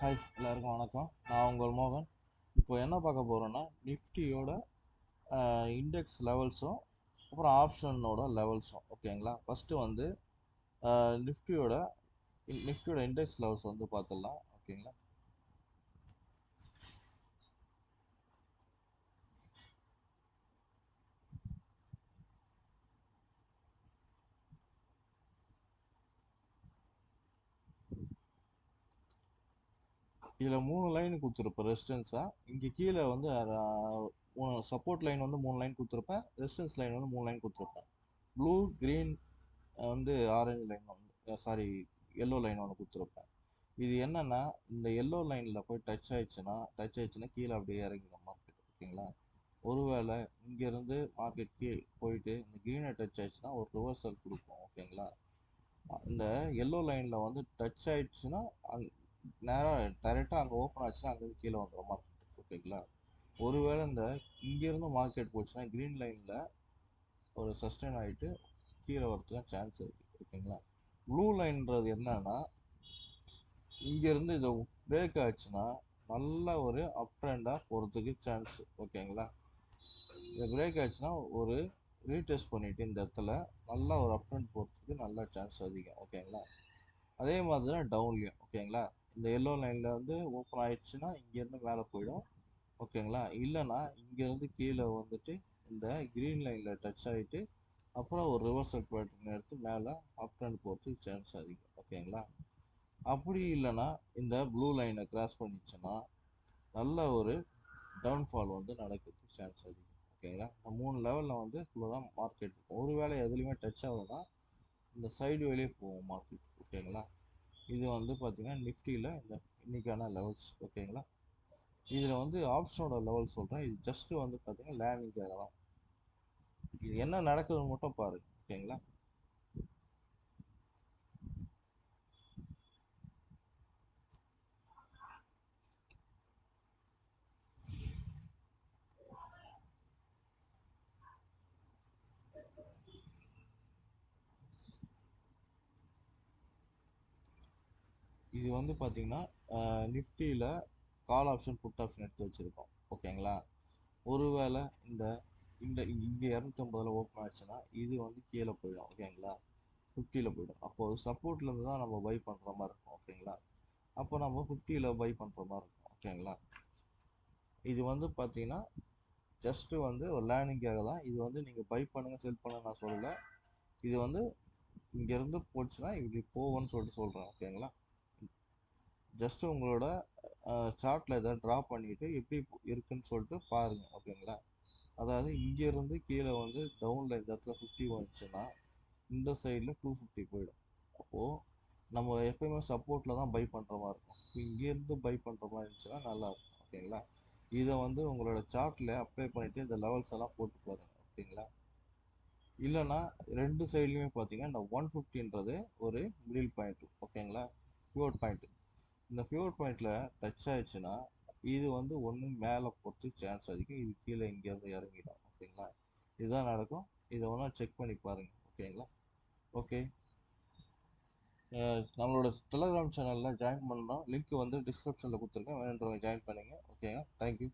Hi எல்லாருக்கும் வணக்கம். நான் உங்கள் மோகன். இப்போ என்ன பார்க்க போகிறோன்னா நிஃப்டியோட இண்டெக்ஸ் லெவல்ஸும் அப்புறம் ஆப்ஷனோட லெவல்ஸும் ஓகேங்களா. ஃபஸ்ட்டு வந்து நிஃப்டியோட நிஃப்டியோட இண்டெக்ஸ் லெவல்ஸ் வந்து பார்த்துடலாம் ஓகேங்களா. இதில் 3 லைன் கொடுத்துருப்பேன் ரெசிஸ்டன்ஸாக. இங்கே கீழே வந்து சப்போர்ட் லைன் வந்து 3 லைன் கொடுத்துருப்பேன், ரெசிஸ்டன்ஸ் லைன் வந்து 3 லைன் கொடுத்துருப்பேன். ப்ளூ க்ரீன் வந்து ஆரஞ்சு லைன் வந்து சாரி எல்லோ லைன் ஒன்று கொடுத்துருப்பேன். இது என்னன்னா இந்த எல்லோ லைனில் போய் டச் ஆயிடுச்சுன்னா கீழே அப்படியே இறங்கிடும் மார்க்கெட் ஓகேங்களா. ஒருவேளை இங்கேருந்து மார்க்கெட் போயிட்டு இந்த க்ரீனை டச் ஆயிடுச்சுன்னா ஒரு ரிவர்சல் கொடுக்கும் ஓகேங்களா. இந்த எல்லோ லைனில் வந்து டச் ஆயிடுச்சுன்னா நேராக டைரெக்டாக அங்கே ஓப்பன் ஆச்சுன்னா அங்கேருந்து கீழே வந்துடும் மார்க்கெட் ஓகேங்களா. ஒருவேளை இந்த இங்கேருந்து மார்க்கெட் போச்சுன்னா க்ரீன் லைனில் ஒரு சஸ்டெயின் ஆகிட்டு கீழே வரதுக்கு சான்ஸ் இருக்குது ஓகேங்களா. ப்ளூ லைன்றது என்னன்னா இங்கேருந்து இது பிரேக் ஆச்சுன்னா நல்ல ஒரு அப் ட்ரெண்டாக போகிறதுக்கு சான்ஸ் ஓகேங்களா. இது பிரேக் ஆச்சுன்னா ஒரு ரீடெஸ்ட் பண்ணிவிட்டு இந்த இடத்துல நல்லா ஒரு அப் ட்ரெண்ட் போகிறதுக்கு நல்ல சான்ஸ் அதிகம் ஓகேங்களா. அதே மாதிரி தான் டவுன்லையும் ஓகேங்களா. இந்த எல்லோ லைனில் வந்து ஓப்பன் ஆயிடுச்சுன்னா இங்கேருந்து மேலே போயிடும் ஓகேங்களா. இல்லைன்னா இங்கேருந்து கீழே வந்துட்டு இந்த க்ரீன் லைனில் டச் ஆகிட்டு அப்புறம் ஒரு ரிவர்சல் பேட்டர்ன் எடுத்து மேலே அப் ட்ரெண்ட் போகிறதுக்கு சான்ஸ் அதிகம் ஓகேங்களா. அப்படி இல்லைன்னா இந்த ப்ளூ லைனை கிராஸ் பண்ணிச்சுன்னா நல்ல ஒரு டவுன்ஃபால் வந்து நடக்கிறதுக்கு சான்ஸ் அதிகம் ஓகேங்களா. இந்த 3 லெவலில் வந்து இவ்வளோ தான் மார்க்கெட் இருக்கும். ஒருவேளை எதுலையுமே டச் ஆகுதுன்னா இந்த சைடு வேலையே போகும் மார்க்கெட் ஓகேங்களா. இது வந்து பார்த்தீங்கன்னா நிஃப்டியில் இந்த இன்னைக்கான லெவல்ஸ் ஓகேங்களா. இதில் வந்து ஆப்ஷனோட லெவல் சொல்கிறேன். இது ஜஸ்ட்டு வந்து பார்த்தீங்கன்னா லேண்டிங்காக தான். இது என்ன நடக்குதுன்னு மட்டும் பாருங்க ஓகேங்களா. இது வந்து பார்த்தீங்கன்னா நிஃப்டியில் கால் ஆப்ஷன் புட் ஆப்ஷன் எடுத்து வச்சுருக்கோம் ஓகேங்களா. ஒருவேளை இந்த இந்த இங்கே 250 ஓப்பன் ஆச்சுன்னா இது வந்து கீழே போயிடும் ஓகேங்களா, 50ல் போயிடும். அப்போது சப்போர்ட்லேருந்து தான் நம்ம பை பண்ணுற மாதிரி இருக்கும் ஓகேங்களா. அப்போ நம்ம 50ல் பை பண்ணுற மாதிரி இருக்கும் ஓகேங்களா. இது வந்து பார்த்தீங்கன்னா ஜஸ்ட்டு வந்து ஒரு லேர்னிங்காக தான். இது வந்து நீங்கள் பை பண்ணுங்கள் செல் பண்ணுங்க நான் சொல்லலை. இது வந்து இங்கேருந்து போச்சுன்னா இப்படி போகும்னு சொல்கிறேன் ஓகேங்களா. ஜஸ்ட்டு உங்களோட சார்ட்டில் எதாவது ட்ரா பண்ணிவிட்டு எப்படி இருக்குன்னு சொல்லிட்டு பாருங்கள் ஓகேங்களா. அதாவது இங்கேருந்து கீழே வந்து டவுனில் இந்த இடத்துல 50 வந்துச்சுன்னா இந்த சைடில் 250 போயிடும். அப்போது நம்ம எப்பயுமே சப்போர்ட்டில் தான் பை பண்ணுற மாதிரி இருக்கும். இப்போ இங்கேருந்து பை பண்ணுற மாதிரி இருந்துச்சுன்னா நல்லாயிருக்கும் ஓகேங்களா. இதை வந்து உங்களோட சார்ட்டில் அப்ளை பண்ணிவிட்டு இந்த லெவல்ஸ் எல்லாம் போட்டு பாருங்கள் ஓகேங்களா. இல்லைன்னா ரெண்டு சைட்லையுமே பார்த்தீங்கன்னா இந்த 150ன்றது ஒரு மிடில் பாயிண்ட் ஓகேங்களா, பிவோட் பாயிண்ட். இந்த பிவோட் பாயிண்ட்ல டச் ஆயிடுச்சுன்னா இது வந்து ஒன்று மேலே போகிறதுக்கு சான்ஸ் அதிகம், இது கீழே இங்கேருந்து இறங்கிடும் ஓகேங்களா. இதுதான் நடக்கும். இதை ஒன்றா செக் பண்ணி பாருங்க ஓகேங்களா. ஓகே, நம்மளோட டெலகிராம் சேனலில் ஜாயின் பண்ணோம், லிங்க் வந்து டிஸ்கிரிப்ஷனில் கொடுத்துருக்கேன், வேணுன்றவங்க ஜாயின் பண்ணுங்க ஓகேங்க. தேங்க்யூ.